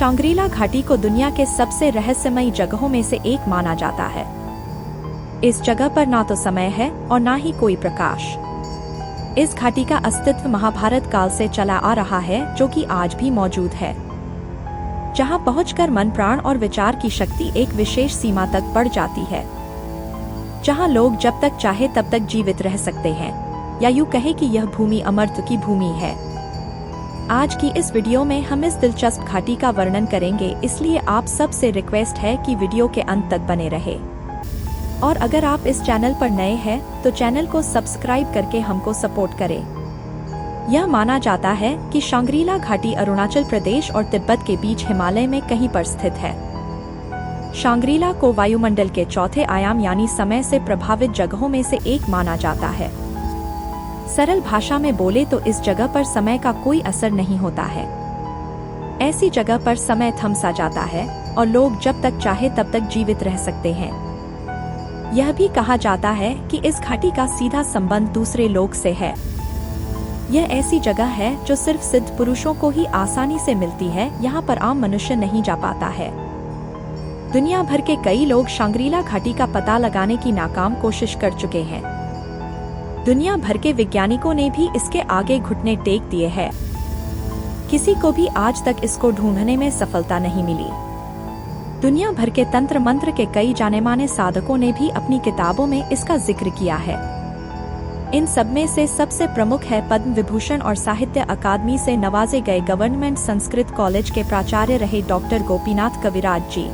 Shangri La घाटी को दुनिया के सबसे रहस्यमयी जगहों में से एक माना जाता है। इस जगह पर ना तो समय है और ना ही कोई प्रकाश। इस घाटी का अस्तित्व महाभारत काल से चला आ रहा है, जो कि आज भी मौजूद है, जहां पहुंचकर मन, प्राण और विचार की शक्ति एक विशेष सीमा तक बढ़ जाती है, जहां लोग जब तक चाहे तब तक जीवित रह सकते हैं, या यूं कहे कि यह भूमि अमृत की भूमि है। आज की इस वीडियो में हम इस दिलचस्प घाटी का वर्णन करेंगे, इसलिए आप सबसे रिक्वेस्ट है कि वीडियो के अंत तक बने रहे। और अगर आप इस चैनल पर नए हैं तो चैनल को सब्सक्राइब करके हमको सपोर्ट करें। यह माना जाता है कि शांग्रीला घाटी अरुणाचल प्रदेश और तिब्बत के बीच हिमालय में कहीं पर स्थित है। शांग्रीला को वायुमंडल के चौथे आयाम यानी समय से प्रभावित जगहों में से एक माना जाता है। सरल भाषा में बोले तो इस जगह पर समय का कोई असर नहीं होता है। ऐसी जगह पर समय थम सा जाता है और लोग जब तक चाहे तब तक जीवित रह सकते हैं। यह भी कहा जाता है कि इस घाटी का सीधा संबंध दूसरे लोक से है। यह ऐसी जगह है जो सिर्फ सिद्ध पुरुषों को ही आसानी से मिलती है, यहाँ पर आम मनुष्य नहीं जा पाता है। दुनिया भर के कई लोग शांग्रीला घाटी का पता लगाने की नाकाम कोशिश कर चुके हैं। दुनिया भर के वैज्ञानिकों ने भी इसके आगे घुटने टेक दिए हैं। किसी को भी आज तक इसको ढूंढने में सफलता नहीं मिली। दुनिया भर के तंत्र मंत्र के कई जाने माने साधकों ने भी अपनी किताबों में इसका जिक्र किया है। इन सब में से सबसे प्रमुख है पद्म विभूषण और साहित्य अकादमी से नवाजे गए गवर्नमेंट संस्कृत कॉलेज के प्राचार्य रहे डॉक्टर गोपीनाथ कविराज जी,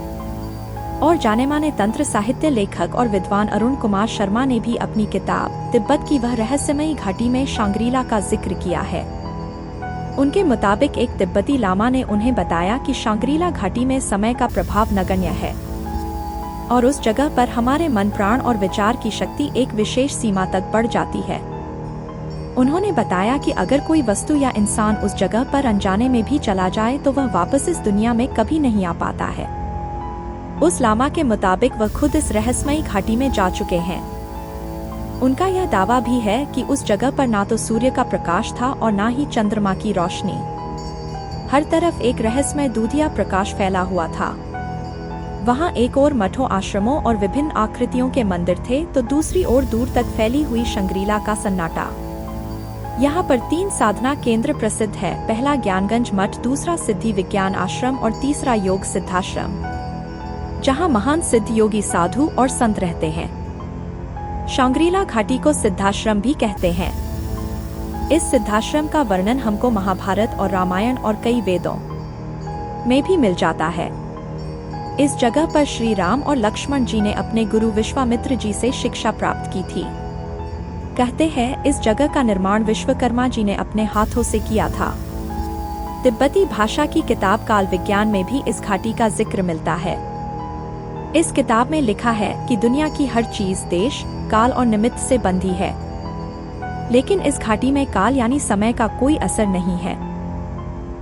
और जाने माने तंत्र साहित्य लेखक और विद्वान अरुण कुमार शर्मा ने भी अपनी किताब तिब्बत की वह रहस्यमयी घाटी में शांग्रीला का जिक्र किया है। उनके मुताबिक एक तिब्बती लामा ने उन्हें बताया कि शांग्रीला घाटी में समय का प्रभाव नगण्य है और उस जगह पर हमारे मन, प्राण और विचार की शक्ति एक विशेष सीमा तक बढ़ जाती है। उन्होंने बताया कि अगर कोई वस्तु या इंसान उस जगह पर अनजाने में भी चला जाए तो वह वापस इस दुनिया में कभी नहीं आ पाता है। उस लामा के मुताबिक वह खुद इस रहस्यमयी घाटी में जा चुके हैं। उनका यह दावा भी है कि उस जगह पर ना तो सूर्य का प्रकाश था और ना ही चंद्रमा की रोशनी। हर तरफ एक रहस्यमय दूधिया प्रकाश फैला हुआ था। वहां एक ओर मठों, आश्रमों और विभिन्न आकृतियों के मंदिर थे, तो दूसरी ओर दूर तक फैली हुई शांग्रीला का सन्नाटा। यहाँ पर 3 साधना केंद्र प्रसिद्ध है। पहला ज्ञानगंज मठ, दूसरा सिद्धि विज्ञान आश्रम और तीसरा योग सिद्धाश्रम, जहाँ महान सिद्ध योगी साधु और संत रहते हैं। शांग्रीला घाटी को सिद्धाश्रम भी कहते हैं। इस सिद्धाश्रम का वर्णन हमको महाभारत और रामायण और कई वेदों में भी मिल जाता है। इस जगह पर श्री राम और लक्ष्मण जी ने अपने गुरु विश्वामित्र जी से शिक्षा प्राप्त की थी। कहते हैं इस जगह का निर्माण विश्वकर्मा जी ने अपने हाथों से किया था। तिब्बती भाषा की किताब काल विज्ञान में भी इस घाटी का जिक्र मिलता है। इस किताब में लिखा है कि दुनिया की हर चीज देश, काल और निमित्त से बंधी है, लेकिन इस घाटी में काल यानी समय का कोई असर नहीं है।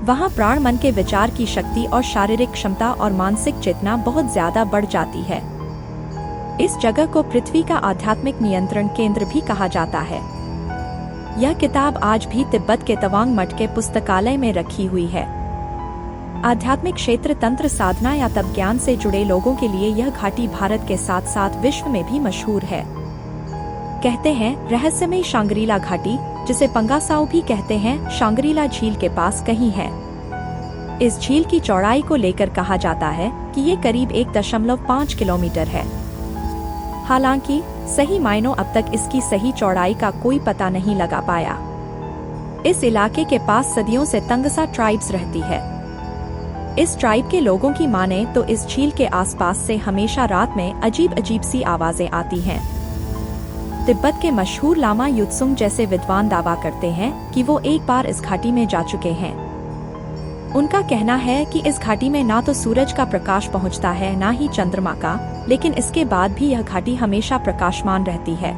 वहाँ प्राण, मन के विचार की शक्ति और शारीरिक क्षमता और मानसिक चेतना बहुत ज्यादा बढ़ जाती है। इस जगह को पृथ्वी का आध्यात्मिक नियंत्रण केंद्र भी कहा जाता है। यह किताब आज भी तिब्बत के तवांग मठ के पुस्तकालय में रखी हुई है। आध्यात्मिक क्षेत्र, तंत्र साधना या तप ज्ञान से जुड़े लोगों के लिए यह घाटी भारत के साथ साथ विश्व में भी मशहूर है। कहते हैं रहस्यमयी शांग्रीला घाटी, जिसे पंगासाऊ भी कहते हैं, शांग्रीला झील के पास कहीं है। इस झील की चौड़ाई को लेकर कहा जाता है कि ये करीब 1.5 किलोमीटर है। हालांकि सही मायनों अब तक इसकी सही चौड़ाई का कोई पता नहीं लगा पाया। इस इलाके के पास सदियों से तंगसा ट्राइब्स रहती है। इस ट्राइब के लोगों की माने तो इस झील के आसपास से हमेशा रात में अजीब अजीब सी आवाजें आती हैं। तिब्बत के मशहूर लामा युत्सुंग जैसे विद्वान दावा करते हैं कि वो एक बार इस घाटी में जा चुके हैं। उनका कहना है कि इस घाटी में ना तो सूरज का प्रकाश पहुंचता है, ना ही चंद्रमा का, लेकिन इसके बाद भी यह घाटी हमेशा प्रकाशमान रहती है।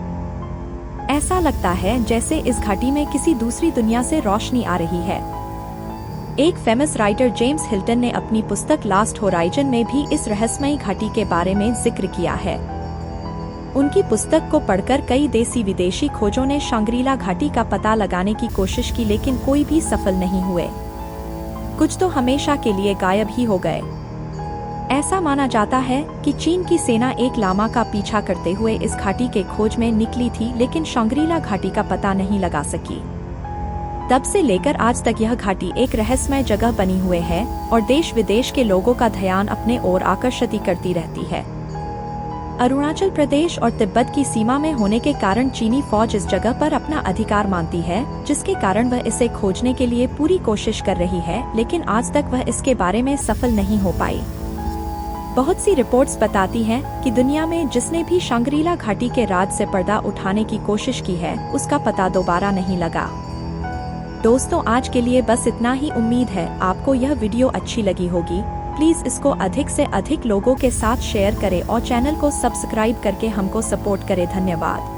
ऐसा लगता है जैसे इस घाटी में किसी दूसरी दुनिया से रोशनी आ रही है। एक फेमस राइटर जेम्स हिल्टन ने अपनी पुस्तक लास्ट होराइजन में भी इस रहस्यमयी घाटी के बारे में जिक्र किया है। उनकी पुस्तक को पढ़कर कई देसी विदेशी खोजों ने शांग्रीला घाटी का पता लगाने की कोशिश की, लेकिन कोई भी सफल नहीं हुए। कुछ तो हमेशा के लिए गायब ही हो गए। ऐसा माना जाता है कि चीन की सेना एक लामा का पीछा करते हुए इस घाटी के खोज में निकली थी, लेकिन शंग्रीला घाटी का पता नहीं लगा सकी। तब से लेकर आज तक यह घाटी एक रहस्यमय जगह बनी हुए है और देश विदेश के लोगों का ध्यान अपने ओर आकर्षित करती रहती है। अरुणाचल प्रदेश और तिब्बत की सीमा में होने के कारण चीनी फौज इस जगह पर अपना अधिकार मानती है, जिसके कारण वह इसे खोजने के लिए पूरी कोशिश कर रही है, लेकिन आज तक वह इसके बारे में सफल नहीं हो पाई। बहुत सी रिपोर्ट्स बताती हैं कि दुनिया में जिसने भी शंग्रीला घाटी के राज से पर्दा उठाने की कोशिश की है, उसका पता दोबारा नहीं लगा। दोस्तों, आज के लिए बस इतना ही। उम्मीद है आपको यह वीडियो अच्छी लगी होगी। प्लीज इसको अधिक से अधिक लोगों के साथ शेयर करें और चैनल को सब्सक्राइब करके हमको सपोर्ट करें। धन्यवाद।